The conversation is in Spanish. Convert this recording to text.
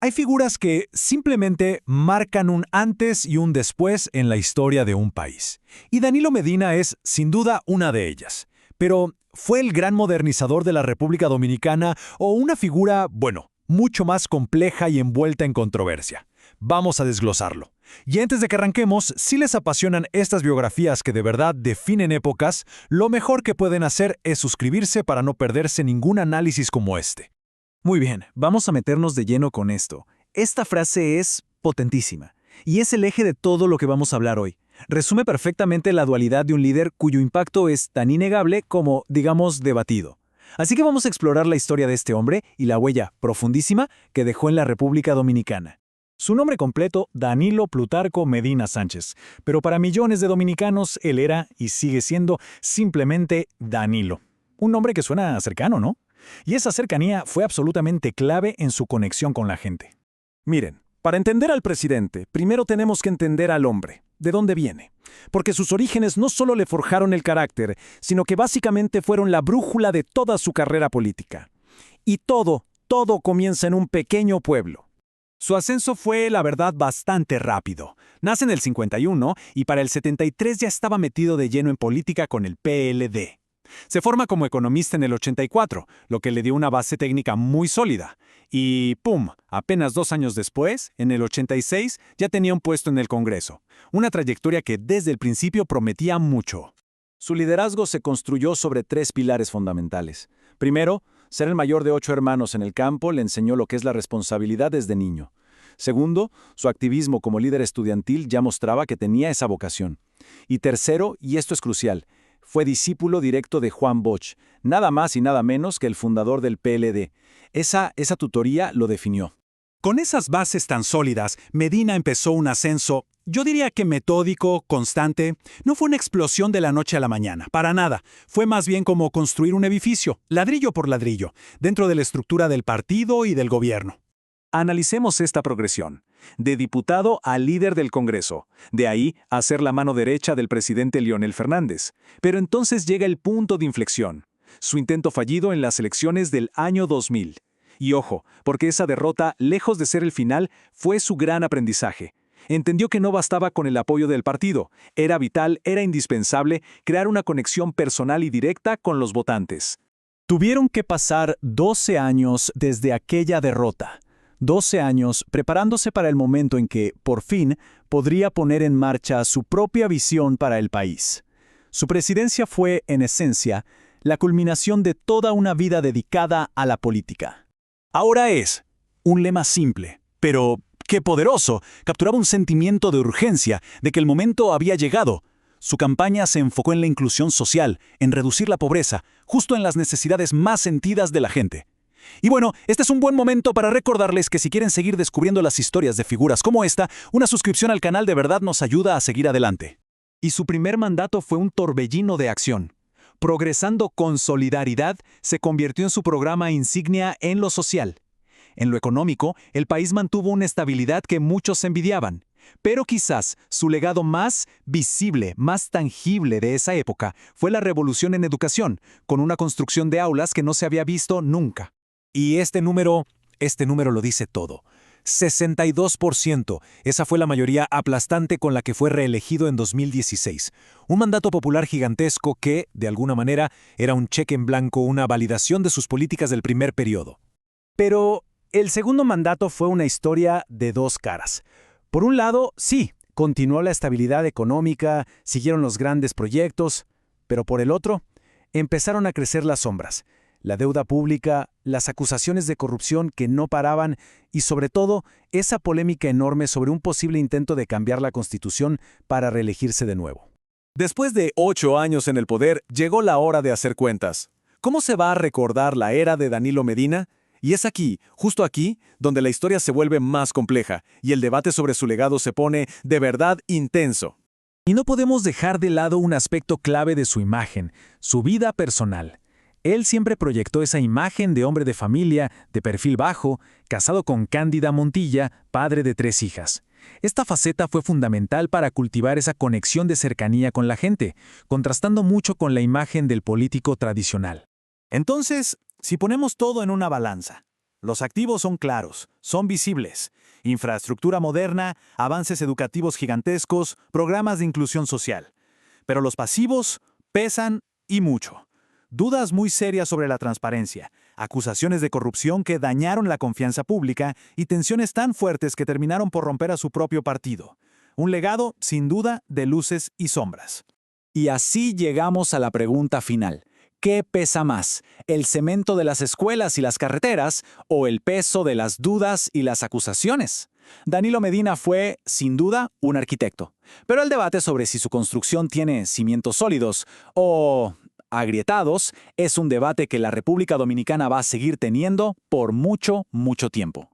Hay figuras que simplemente marcan un antes y un después en la historia de un país. Y Danilo Medina es, sin duda, una de ellas. Pero, ¿fue el gran modernizador de la República Dominicana o una figura, bueno, mucho más compleja y envuelta en controversia? Vamos a desglosarlo. Y antes de que arranquemos, si les apasionan estas biografías que de verdad definen épocas, lo mejor que pueden hacer es suscribirse para no perderse ningún análisis como este. Muy bien, vamos a meternos de lleno con esto. Esta frase es potentísima, y es el eje de todo lo que vamos a hablar hoy. Resume perfectamente la dualidad de un líder cuyo impacto es tan innegable como, digamos, debatido. Así que vamos a explorar la historia de este hombre y la huella profundísima que dejó en la República Dominicana. Su nombre completo, Danilo Plutarco Medina Sánchez, pero para millones de dominicanos él era y sigue siendo simplemente Danilo. Un nombre que suena cercano, ¿no? Y esa cercanía fue absolutamente clave en su conexión con la gente. Miren, para entender al presidente, primero tenemos que entender al hombre, de dónde viene. Porque sus orígenes no solo le forjaron el carácter, sino que básicamente fueron la brújula de toda su carrera política. Y todo comienza en un pequeño pueblo. Su ascenso fue, la verdad, bastante rápido. Nace en el 51 y para el 73 ya estaba metido de lleno en política con el PLD. Se forma como economista en el 84, lo que le dio una base técnica muy sólida. Y ¡pum! Apenas 2 años después, en el 86, ya tenía un puesto en el Congreso. Una trayectoria que desde el principio prometía mucho. Su liderazgo se construyó sobre 3 pilares fundamentales. Primero, ser el mayor de 8 hermanos en el campo le enseñó lo que es la responsabilidad desde niño. Segundo, su activismo como líder estudiantil ya mostraba que tenía esa vocación. Y tercero, y esto es crucial, fue discípulo directo de Juan Bosch, nada más y nada menos que el fundador del PLD. Esa tutoría lo definió. Con esas bases tan sólidas, Medina empezó un ascenso, yo diría que metódico, constante. No fue una explosión de la noche a la mañana, para nada. Fue más bien como construir un edificio, ladrillo por ladrillo, dentro de la estructura del partido y del gobierno. Analicemos esta progresión. De diputado a líder del Congreso. De ahí a ser la mano derecha del presidente Leonel Fernández. Pero entonces llega el punto de inflexión. Su intento fallido en las elecciones del año 2000. Y ojo, porque esa derrota, lejos de ser el final, fue su gran aprendizaje. Entendió que no bastaba con el apoyo del partido. Era vital, era indispensable crear una conexión personal y directa con los votantes. Tuvieron que pasar 12 años desde aquella derrota. 12 años preparándose para el momento en que, por fin, podría poner en marcha su propia visión para el país. Su presidencia fue, en esencia, la culminación de toda una vida dedicada a la política. Ahora es un lema simple, pero ¡qué poderoso! Capturaba un sentimiento de urgencia, de que el momento había llegado. Su campaña se enfocó en la inclusión social, en reducir la pobreza, justo en las necesidades más sentidas de la gente. Y bueno, este es un buen momento para recordarles que si quieren seguir descubriendo las historias de figuras como esta, una suscripción al canal de verdad nos ayuda a seguir adelante. Y su primer mandato fue un torbellino de acción. Progresando con solidaridad, se convirtió en su programa insignia en lo social. En lo económico, el país mantuvo una estabilidad que muchos envidiaban. Pero quizás su legado más visible, más tangible de esa época fue la revolución en educación, con una construcción de aulas que no se había visto nunca. Y este número lo dice todo. 62%. Esa fue la mayoría aplastante con la que fue reelegido en 2016. Un mandato popular gigantesco que, de alguna manera, era un cheque en blanco, una validación de sus políticas del primer periodo. Pero el segundo mandato fue una historia de 2 caras. Por un lado, sí, continuó la estabilidad económica, siguieron los grandes proyectos, pero por el otro, empezaron a crecer las sombras. La deuda pública, las acusaciones de corrupción que no paraban y, sobre todo, esa polémica enorme sobre un posible intento de cambiar la Constitución para reelegirse de nuevo. Después de 8 años en el poder, llegó la hora de hacer cuentas. ¿Cómo se va a recordar la era de Danilo Medina? Y es aquí, justo aquí, donde la historia se vuelve más compleja y el debate sobre su legado se pone de verdad intenso. Y no podemos dejar de lado un aspecto clave de su imagen, su vida personal. Él siempre proyectó esa imagen de hombre de familia, de perfil bajo, casado con Cándida Montilla, padre de 3 hijas. Esta faceta fue fundamental para cultivar esa conexión de cercanía con la gente, contrastando mucho con la imagen del político tradicional. Entonces, si ponemos todo en una balanza, Los activos son claros, son visibles. Infraestructura moderna, avances educativos gigantescos, programas de inclusión social. Pero los pasivos pesan y mucho. Dudas muy serias sobre la transparencia, acusaciones de corrupción que dañaron la confianza pública y tensiones tan fuertes que terminaron por romper a su propio partido. Un legado, sin duda, de luces y sombras. Y así llegamos a la pregunta final. ¿Qué pesa más? ¿El cemento de las escuelas y las carreteras o el peso de las dudas y las acusaciones? Danilo Medina fue, sin duda, un arquitecto. Pero el debate sobre si su construcción tiene cimientos sólidos o agrietados es un debate que la República Dominicana va a seguir teniendo por mucho, mucho tiempo.